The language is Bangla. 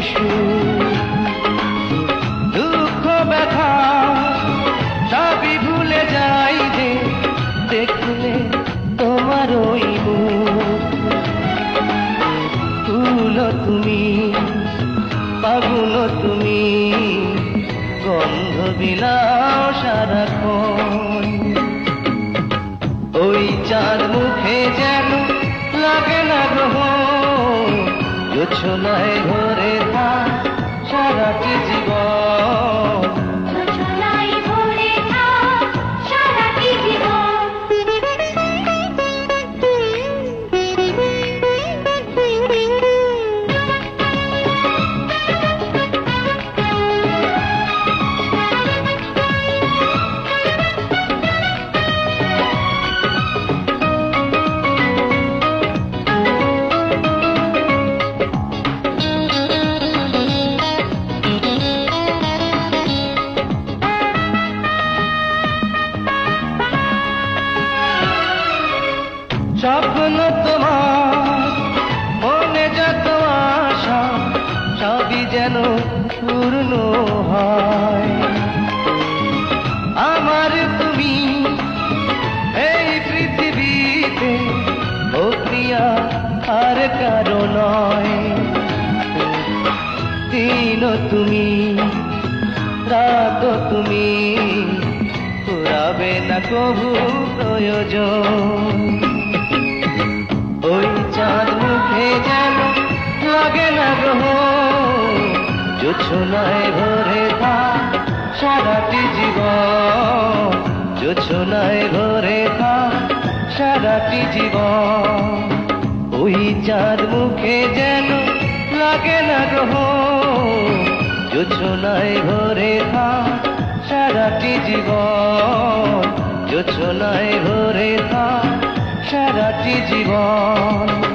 সুর। দুঃখ ব্যথা সবই ভুলে যাই যে দেখলে তোমার ওই মুখ। ফুল তুমি, ফাগুন তুমি, গন্ধ বিলাও সারাক্ষণ। ওই চাঁদ মুখে যেন লাগে না গ্রহ, জোছনায় ভরে থাক সারাটি জীবন। জোছনায় ভরে থাক সারাটি জীবন। স্বপ্ন তোমার মনে যত আশা সবই যেন পূর্ণ হয়। আমার তুমি এই পৃথিবীতে, ও প্রিয়া আর কারো নয়। দিন তুমি, রাত তুমি, পুরাবে না কবু প্রয়োজন। ওই চাঁদ মুখে যেন লাগে না গ্রহ, জোছনায় ভরে থাক সারাটি জীবন। জোছনায় ভরে থাক সারাটি জীবন। ওই চাঁদ মুখে যেন লাগে না গ্রহ, জোছনায় ভরে থাক সারাটি জীবন। জোছনায় ভরে থাক সারাটি জীবন।